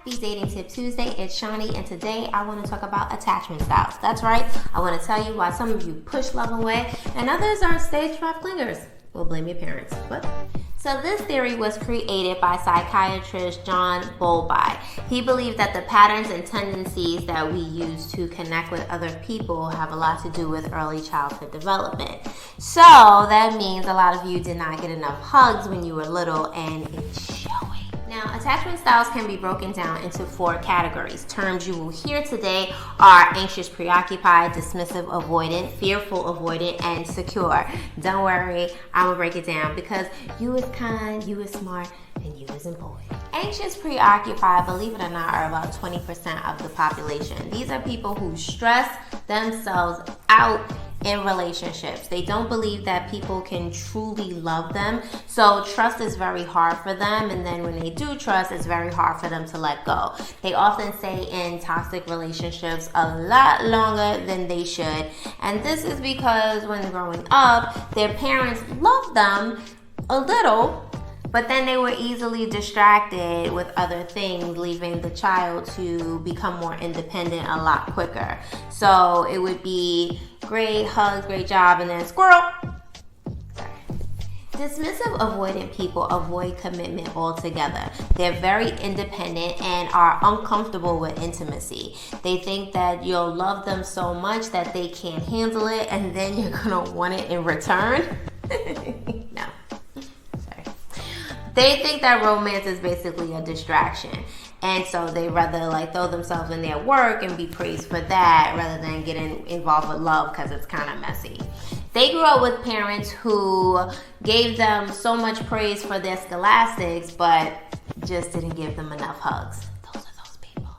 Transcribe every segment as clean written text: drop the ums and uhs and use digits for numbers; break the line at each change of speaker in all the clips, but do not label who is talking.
Happy Dating Tip Tuesday, it's Shawnee, and today I want to talk about attachment styles. That's right, I want to tell you why some of you push love away and others are stage 5 clingers. We'll blame your parents. What? So this theory was created by psychiatrist John Bowlby. He believed that the patterns and tendencies that we use to connect with other people have a lot to do with early childhood development. So that means a lot of you did not get enough hugs when you were little, and it's showing. Now, attachment styles can be broken down into 4 categories. Terms you will hear today are anxious preoccupied, dismissive avoidant, fearful avoidant, and secure. Don't worry, I'm gonna break it down because you is kind, you is smart, and you is important. Anxious preoccupied, believe it or not, are about 20% of the population. These are people who stress themselves out in relationships. They don't believe that people can truly love them, so trust is very hard for them, and then when they do trust, it's very hard for them to let go. They often stay in toxic relationships a lot longer than they should, and this is because when growing up, their parents loved them a little, but then they were easily distracted with other things, leaving the child to become more independent a lot quicker. So it would be great hugs, great job, and then squirrel. Sorry. Dismissive avoidant people avoid commitment altogether. They're very independent and are uncomfortable with intimacy. They think that you'll love them so much that they can't handle it, and then you're gonna want it in return. No. They think that romance is basically a distraction. And so they rather throw themselves in their work and be praised for that rather than getting involved with love because it's kind of messy. They grew up with parents who gave them so much praise for their scholastics but just didn't give them enough hugs. Those are those people.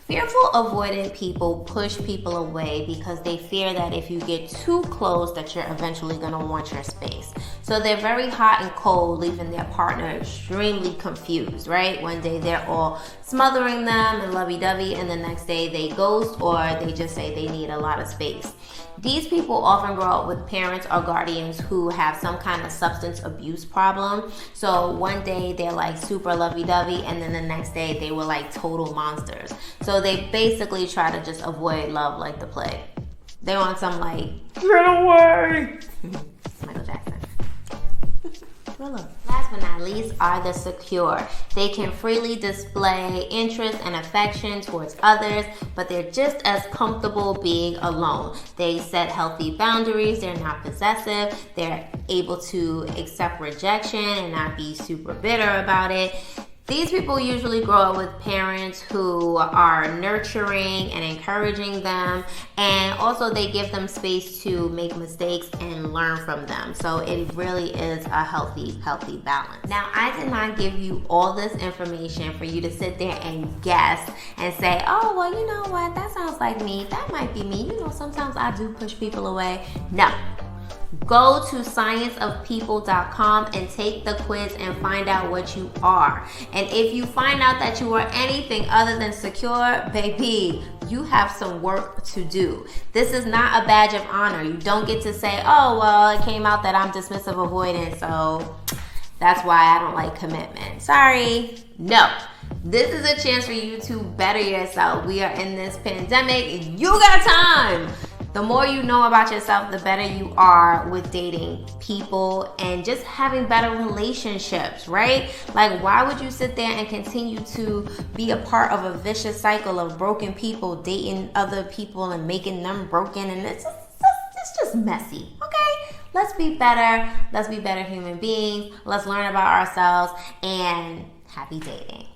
Fearful avoidant people push people away because they fear that if you get too close that you're eventually going to want your space. So they're very hot and cold, leaving their partner extremely confused, right? One day they're all smothering them and lovey-dovey, and the next day they ghost or they just say they need a lot of space. These people often grow up with parents or guardians who have some kind of substance abuse problem. So one day they're super lovey-dovey, and then the next day they were total monsters. So they basically try to just avoid love like the plague. They want some get away. Michael Jackson. Last but not least are the secure. They can freely display interest and affection towards others, but they're just as comfortable being alone. They set healthy boundaries. They're not possessive. They're able to accept rejection and not be super bitter about it. These people usually grow up with parents who are nurturing and encouraging them, and also they give them space to make mistakes and learn from them. So it really is a healthy balance. Now, I did not give you all this information for you to sit there and guess and say, oh, well, you know what, that sounds like me. That might be me. Sometimes I do push people away. No. Go to scienceofpeople.com and take the quiz and find out what you are. And if you find out that you are anything other than secure, baby, you have some work to do. This is not a badge of honor. You don't get to say, oh, well, it came out that I'm dismissive avoidant, so that's why I don't like commitment. Sorry. No. This is a chance for you to better yourself. We are in this pandemic. You got time. The more you know about yourself, the better you are with dating people and just having better relationships, right? Why would you sit there and continue to be a part of a vicious cycle of broken people dating other people and making them broken? And it's just messy, okay? Let's be better. Let's be better human beings. Let's learn about ourselves, and happy dating.